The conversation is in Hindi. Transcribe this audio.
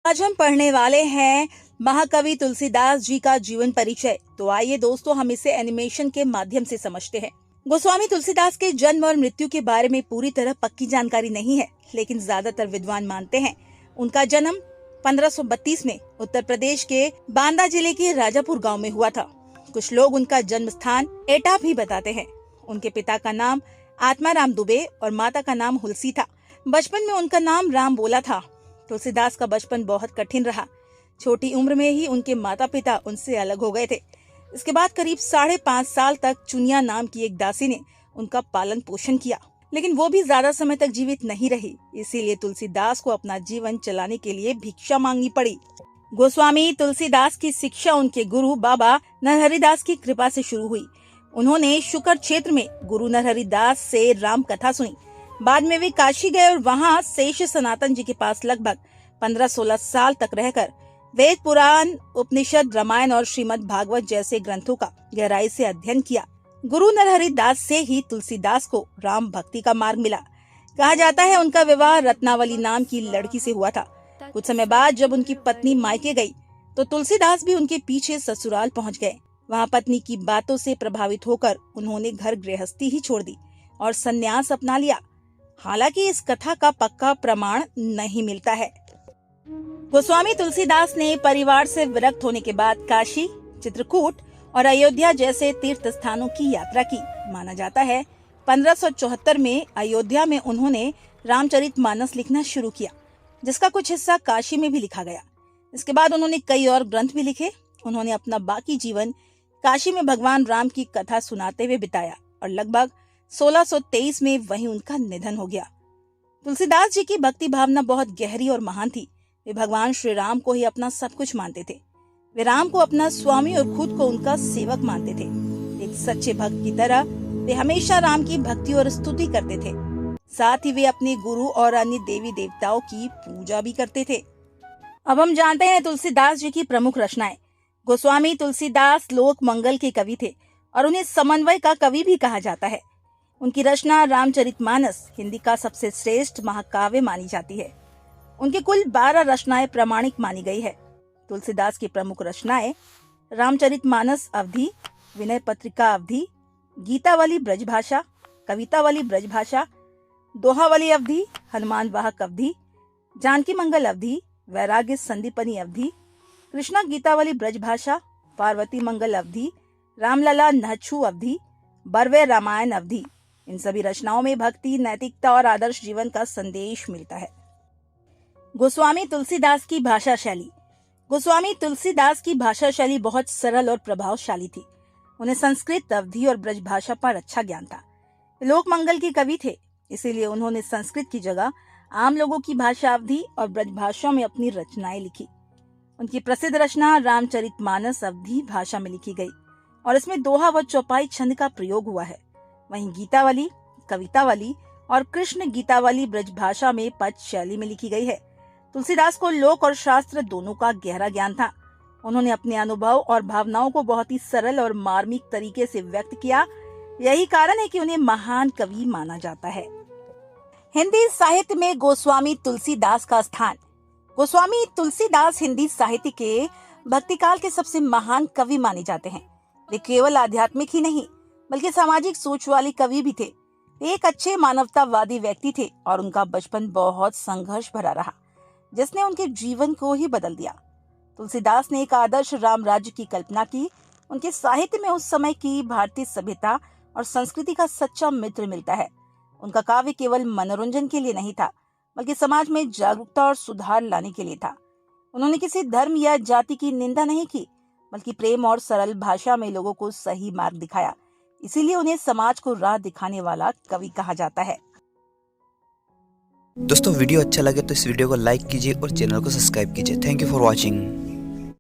आज हम पढ़ने वाले हैं महाकवि तुलसीदास जी का जीवन परिचय। तो आइए दोस्तों, हम इसे एनिमेशन के माध्यम से समझते हैं। गोस्वामी तुलसीदास के जन्म और मृत्यु के बारे में पूरी तरह पक्की जानकारी नहीं है, लेकिन ज्यादातर विद्वान मानते हैं उनका जन्म 1532 में उत्तर प्रदेश के बांदा जिले के राजापुर गांव में हुआ था। कुछ लोग उनका जन्म स्थान एटा भी बताते हैं। उनके पिता का नाम आत्माराम दुबे और माता का नाम हुलसी था। बचपन में उनका नाम राम बोला था। तुलसीदास का बचपन बहुत कठिन रहा। छोटी उम्र में ही उनके माता पिता उनसे अलग हो गए थे। इसके बाद करीब 5.5 साल तक चुनिया नाम की एक दासी ने उनका पालन पोषण किया, लेकिन वो भी ज्यादा समय तक जीवित नहीं रही। इसीलिए तुलसीदास को अपना जीवन चलाने के लिए भिक्षा मांगनी पड़ी। गोस्वामी तुलसीदास की शिक्षा उनके गुरु बाबा नरहरिदास की कृपा से शुरू हुई। उन्होंने शुकर क्षेत्र में गुरु नरहरिदास से राम कथा सुनी। बाद में वे काशी गए और वहाँ शेष सनातन जी के पास लगभग 15-16 साल तक रहकर वेद, पुराण, उपनिषद, रामायण और श्रीमद् भागवत जैसे ग्रंथों का गहराई से अध्ययन किया। गुरु नरहरिदास से ही तुलसीदास को राम भक्ति का मार्ग मिला। कहा जाता है उनका विवाह रत्नावली नाम की लड़की से हुआ था। कुछ समय बाद जब उनकी पत्नी मायके गई तो तुलसीदास भी उनके पीछे ससुराल पहुंच गए। वहाँ पत्नी की बातों से प्रभावित होकर उन्होंने घर गृहस्थी ही छोड़ दी और संन्यास अपना लिया। हालांकि इस कथा का पक्का प्रमाण नहीं मिलता है। गोस्वामी तुलसीदास ने परिवार से विरक्त होने के बाद काशी, चित्रकूट और अयोध्या जैसे तीर्थ स्थानों की यात्रा की। माना जाता है 1574 में अयोध्या में उन्होंने रामचरितमानस लिखना शुरू किया, जिसका कुछ हिस्सा काशी में भी लिखा गया। इसके बाद उन्होंने कई और ग्रंथ भी लिखे। उन्होंने अपना बाकी जीवन काशी में भगवान राम की कथा सुनाते हुए बिताया और लगभग 1623 में वहीं उनका निधन हो गया। तुलसीदास जी की भक्ति भावना बहुत गहरी और महान थी। वे भगवान श्री राम को ही अपना सब कुछ मानते थे। वे राम को अपना स्वामी और खुद को उनका सेवक मानते थे। एक सच्चे भक्त की तरह वे हमेशा राम की भक्ति और स्तुति करते थे। साथ ही वे अपने गुरु और अन्य देवी देवताओं की पूजा भी करते थे। अब हम जानते हैं तुलसीदास जी की प्रमुख रचनाएं। गोस्वामी तुलसीदास लोक मंगल के कवि थे और उन्हें समन्वय का कवि भी कहा जाता है। उनकी रचना रामचरितमानस हिंदी का सबसे श्रेष्ठ महाकाव्य मानी जाती है। उनके कुल 12 रचनाएं प्रामाणिक मानी गई है। तुलसीदास की प्रमुख रचनाएं रामचरितमानस अवधि, विनय पत्रिका अवधि, गीतावली ब्रजभाषा, कवितावली ब्रजभाषा, दोहावली अवधि, हनुमान वाहक अवधि, जानकी मंगल अवधि, वैराग्य संदीपनी अवधि, कृष्णा गीतावली ब्रजभाषा, पार्वती मंगल अवधि, रामलला नहछु अवधि, बरवे रामायण अवधि। इन सभी रचनाओं में भक्ति, नैतिकता और आदर्श जीवन का संदेश मिलता है। गोस्वामी तुलसीदास की भाषा शैली। गोस्वामी तुलसीदास की भाषा शैली बहुत सरल और प्रभावशाली थी। उन्हें संस्कृत, अवधी और ब्रज भाषा पर अच्छा ज्ञान था। लोक मंगल के कवि थे, इसीलिए उन्होंने संस्कृत की जगह आम लोगों की भाषा अवधी और ब्रज भाषा में अपनी रचनाएं लिखी। उनकी प्रसिद्ध रचना रामचरितमानस अवधी भाषा में लिखी गई और इसमें दोहा व चौपाई छंद का प्रयोग हुआ है। वहीं गीतावली, कवितावली और कृष्ण गीतावली ब्रज भाषा में पद शैली में लिखी गई है। तुलसीदास को लोक और शास्त्र दोनों का गहरा ज्ञान था। उन्होंने अपने अनुभव और भावनाओं को बहुत ही सरल और मार्मिक तरीके से व्यक्त किया। यही कारण है कि उन्हें महान कवि माना जाता है। हिंदी साहित्य में गोस्वामी तुलसीदास का स्थान। गोस्वामी तुलसीदास हिंदी साहित्य के भक्तिकाल के सबसे महान कवि माने जाते हैं। वे केवल आध्यात्मिक ही नहीं बल्कि सामाजिक सोच वाले कवि भी थे। वे एक अच्छे मानवतावादी व्यक्ति थे और उनका बचपन बहुत संघर्ष भरा रहा, जिसने उनके जीवन को ही बदल दिया। तुलसीदास ने एक आदर्श राम राज्य की कल्पना की। उनके साहित्य में उस समय की भारतीय सभ्यता और संस्कृति का सच्चा मित्र मिलता है। उनका काव्य केवल मनोरंजन के लिए नहीं था, बल्कि समाज में जागरूकता और सुधार लाने के लिए था। उन्होंने किसी धर्म या जाति की निंदा नहीं की, बल्कि प्रेम और सरल भाषा में लोगों को सही मार्ग दिखाया। इसीलिए उन्हें समाज को राह दिखाने वाला कवि कहा जाता है। दोस्तों, वीडियो अच्छा लगे तो इस वीडियो को लाइक कीजिए और चैनल को सब्सक्राइब कीजिए। Thank you for watching.